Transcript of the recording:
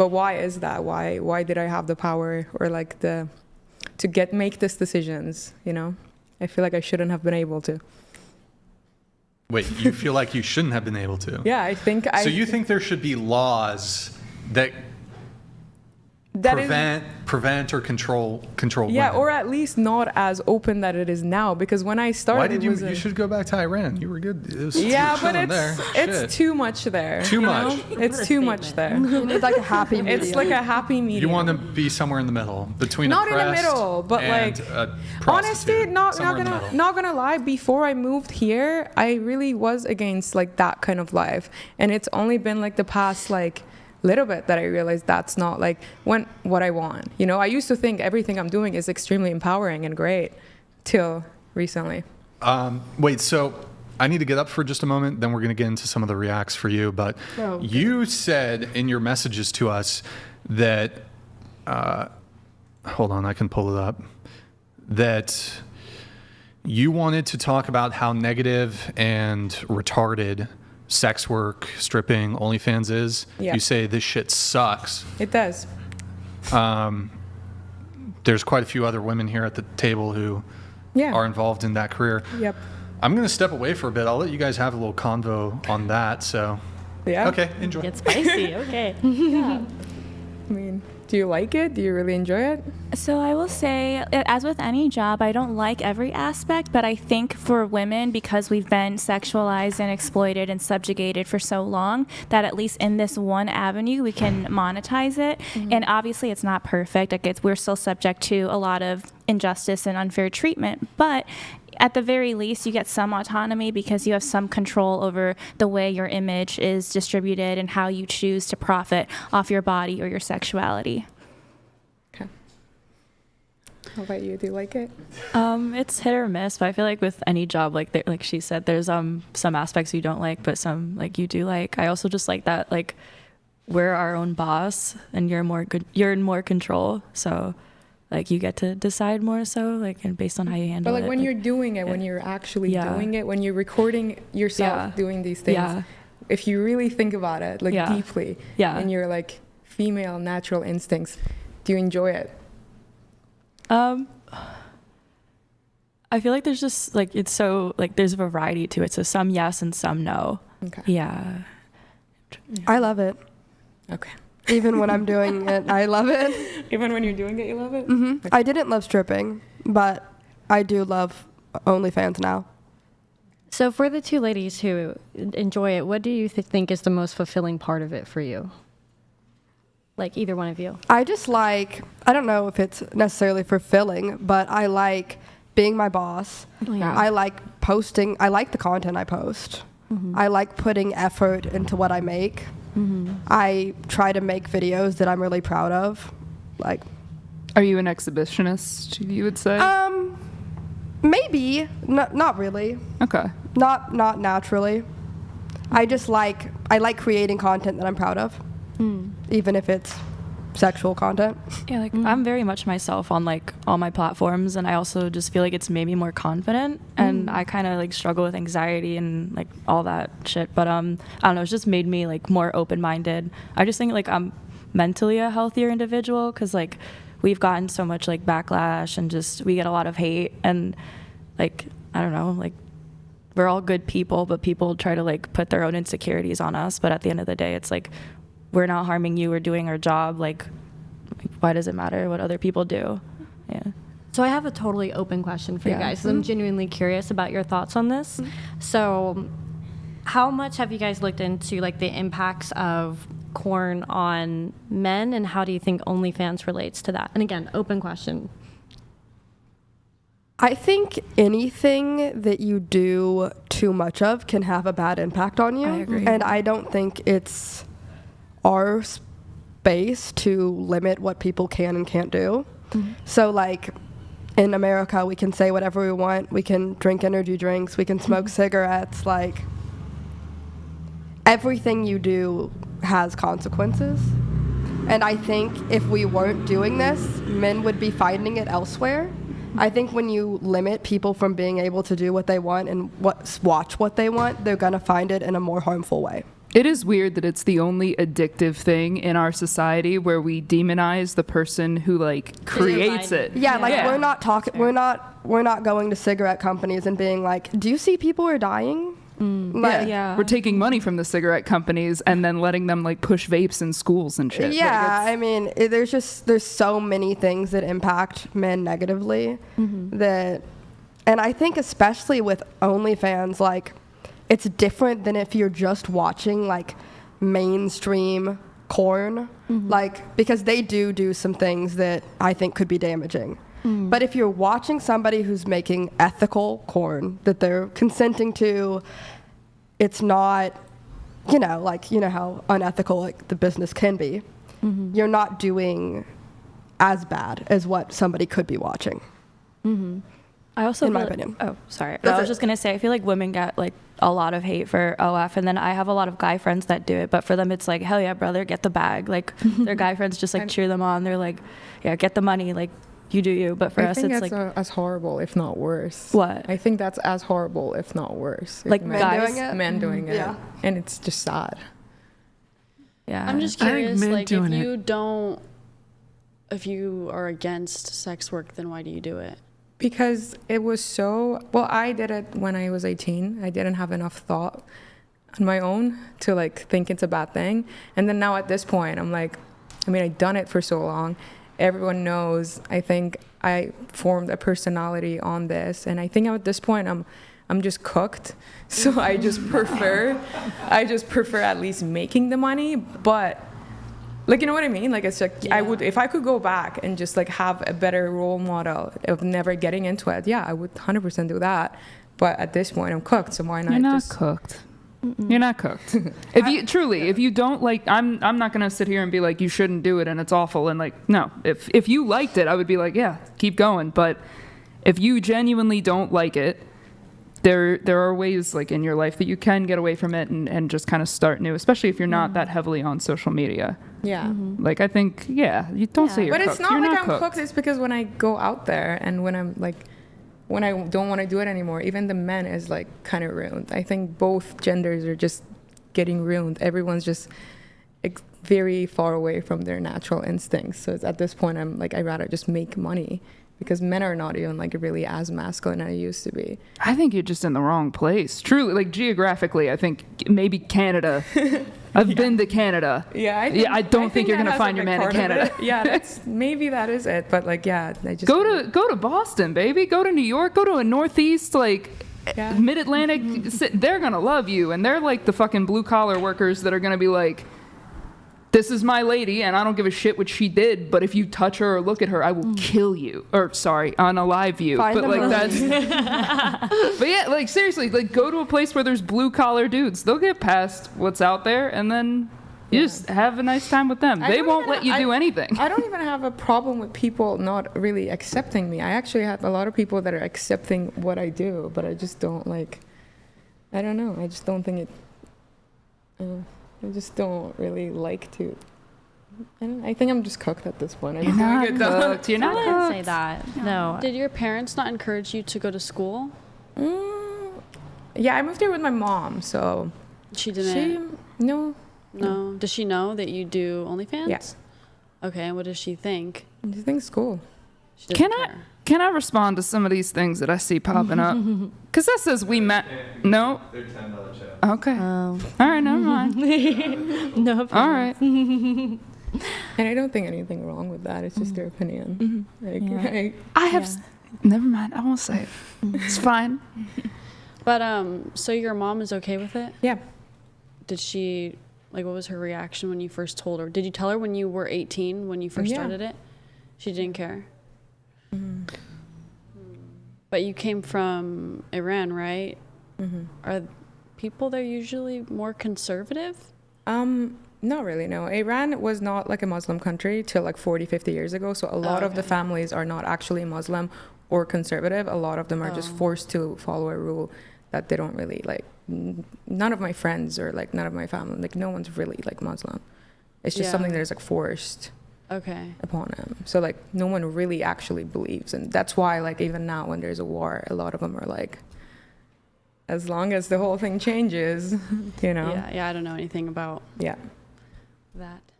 But why is that? Why did I have the power or like to make these decisions, you know? I feel like I shouldn't have been able to. Wait, you feel like you shouldn't have been able to? Yeah, I think So you think there should be laws that prevent or control yeah, women? or at least not as open that it is now, because when I started, Why did you should go back to Iran. You were good. It was yeah, but it's it's too much there. Too much. It's too much there. It's like a happy medium. It's like a happy medium. You want to be somewhere in the middle between not oppressed in the middle, but and like a honestly, prostitute. not Somewhere in the gonna middle. not gonna lie. Before I moved here, I really was against like that kind of life, and it's only been like the past like little bit that I realized that's not like what I want. You know, I used to think everything I'm doing is extremely empowering and great till recently. Wait, so I need to get up for just a moment, then we're going to get into some of the reacts for you. But you said in your messages to us that, hold on, I can pull it up, that you wanted to talk about how negative and retarded sex work, stripping, OnlyFans is. Yeah. You say this shit sucks. It does. There's quite a few other women here at the table who Yeah. are involved in that career. Yep. I'm going to step away for a bit. I'll let you guys have a little convo on that. So, Yeah. okay, enjoy. Get spicy. Okay. I mean, do you like it? Do you really enjoy it? So I will say, as with any job, I don't like every aspect, but I think for women, because we've been sexualized and exploited and subjugated for so long, that at least in this one avenue, we can monetize it. And obviously it's not perfect. Like we're still subject to a lot of injustice and unfair treatment, but at the very least, you get some autonomy because you have some control over the way your image is distributed and how you choose to profit off your body or your sexuality. Okay. How about you? Do you like it? It's hit or miss, but I feel like with any job, like she said, there's some aspects you don't like, but some like you do like. I also just like that like we're our own boss and you're in more control, so like you get to decide more so like and based on how you handle it. But like when you're doing it, when you're actually doing it, when you're recording yourself doing these things, if you really think about it like deeply, and you're like female natural instincts, do you enjoy it? I feel like there's just like it's so like there's a variety to it, so some yes and some no. Okay. Yeah. I love it. Okay. Even when I'm doing it, I love it. Even when you're doing it, you love it? Mm-hmm. I didn't love stripping, but I do love OnlyFans now. So for the two ladies who enjoy it, what do you think is the most fulfilling part of it for you? Like either one of you. I just like, I don't know if it's necessarily fulfilling, but I like being my boss. Yeah. I like posting. I like the content I post. Mm-hmm. I like putting effort into what I make. Mm-hmm. I try to make videos that I'm really proud of. Like, are you an exhibitionist, you would say? Maybe. Not really. Okay. Not naturally. I like creating content that I'm proud of. Even if it's sexual content. Yeah, like I'm very much myself on like all my platforms, and I also just feel like it's made me more confident, and I kind of like struggle with anxiety and like all that shit, but I don't know, it's just made me like more open-minded. I just think like I'm mentally a healthier individual because like we've gotten so much like backlash and just we get a lot of hate, and like I don't know, like we're all good people, but people try to like put their own insecurities on us, but at the end of the day it's like we're not harming you, we're doing our job, like why does it matter what other people do? Yeah. So I have a totally open question for you guys, 'cause I'm genuinely curious about your thoughts on this. So how much have you guys looked into like the impacts of porn on men, and how do you think OnlyFans relates to that? And again, open question. I think anything that you do too much of can have a bad impact on you. I agree. And I don't think it's our space to limit what people can and can't do. So like in America, we can say whatever we want. We can drink energy drinks. We can smoke cigarettes. Like everything you do has consequences. And I think if we weren't doing this, men would be finding it elsewhere. I think when you limit people from being able to do what they want and watch what they want, they're going to find it in a more harmful way. It is weird that it's the only addictive thing in our society where we demonize the person who like creates it. Yeah, like Yeah. we're not talking. We're not going to cigarette companies and being like, "Do you see people are dying?" Like, Yeah. We're taking money from the cigarette companies and then letting them like push vapes in schools and shit. Like, Yeah, I mean, there's so many things that impact men negatively that, and I think especially with OnlyFans, like, it's different than if you're just watching like mainstream porn, like, because they do some things that I think could be damaging. But if you're watching somebody who's making ethical porn that they're consenting to, it's not, like, how unethical like the business can be. You're not doing as bad as what somebody could be watching. I also In my feel- opinion. Oh, sorry. That's I was it. just gonna say I feel like women get like a lot of hate for OF, and then I have a lot of guy friends that do it, but for them it's like, hell yeah, brother, get the bag. Like their guy friends just like cheer them on. They're like, yeah, get the money, like you do you. But for I us, think it's that's like as horrible, if not worse. What? I think that's as horrible, if not worse. Like men guys doing it? men doing it, Yeah. and it's just sad. yeah. I'm just I think curious, men like, doing if you are against sex work, then why do you do it? Because it was so, well, I did it when I was 18. I didn't have enough thought on my own to like think it's a bad thing. And then now at this point, I'm like, I mean, I've done it for so long. Everyone knows. I think I formed a personality on this. And I think at this point, I'm just cooked. So I just prefer at least making the money. But like, you know what I mean? Like, it's like, I would, if I could go back and just like have a better role model of never getting into it, yeah, I would 100% do that. But at this point, I'm cooked, so why not You're not just... cooked. You're not cooked. If you don't like, I'm not gonna sit here and be like you shouldn't do it and it's awful and like no. If you liked it, I would be like yeah, keep going. But if you genuinely don't like it, there are ways like in your life that you can get away from it and just kind of start new, especially if you're not that heavily on social media. Yeah. Like I think you don't say you're But cooked. it's not You're like not I'm cooked. cooked. It's because when I go out there and when I'm like, when I don't want to do it anymore, even the men is like kind of ruined. I think both genders are just getting ruined. Everyone's just very far away from their natural instincts. So it's, at this point, I'm like, I'd rather just make money because men are not even like really as masculine as they used to be. I think you're just in the wrong place. Truly, like geographically, I think maybe Canada. I've been to Canada. Yeah, I don't think you're that gonna has, find like, your a man in part of Canada. it. Yeah, that's maybe that is it. But like, yeah, I just Go to Boston, baby. Go to New York. Go to a Northeast, like Yeah. Mid-Atlantic. They're gonna love you, and they're like the fucking blue collar workers that are gonna be like, "This is my lady, and I don't give a shit what she did. But if you touch her or look at her, I will kill you." Or sorry, unalive you. Find but them like early. that's. But yeah, like seriously, like go to a place where there's blue collar dudes. They'll get past what's out there, and then. You just have a nice time with them. I They don't won't even let you ha- do anything. I don't even have a problem with people not really accepting me. I actually have a lot of people that are accepting what I do, but I just don't like. I don't know. I just don't think it. I just don't really like to. I think I'm just cooked at this point. I You're just wanna not get done. cooked. You're I not wouldn't cooked. say that. No. Did your parents not encourage you to go to school? Yeah, I moved here with my mom, so She didn't. no. No. Does she know that you do OnlyFans? Yes. Okay. And what does she think? I think it's cool. She doesn't Can I care. can I respond to some of these things that I see popping up? Because that says we met. No. They're $10 chat. Okay. All right. Never mind. No. All right. And I don't think anything wrong with that. It's just their opinion. Like, I have. Never mind. I won't say it. It's fine. But so your mom is okay with it? yeah. Did she, like, what was her reaction when you first told her? Did you tell her when you were 18 when you first Yeah. started it? She didn't care. But you came from Iran, right? Are people there usually more conservative? Not really, no. Iran was not like a Muslim country till like 40, 50 years ago. So a lot of the okay. families are not actually Muslim or conservative. A lot of them are just forced to follow a rule that they don't really like. None of my friends or like none of my family, like no one's really like Muslim. It's just Yeah. something that is like forced Okay. upon them. So like no one really actually believes. And that's why like even now when there's a war, a lot of them are like, as long as the whole thing changes, you know. Yeah, I don't know anything about Yeah. that.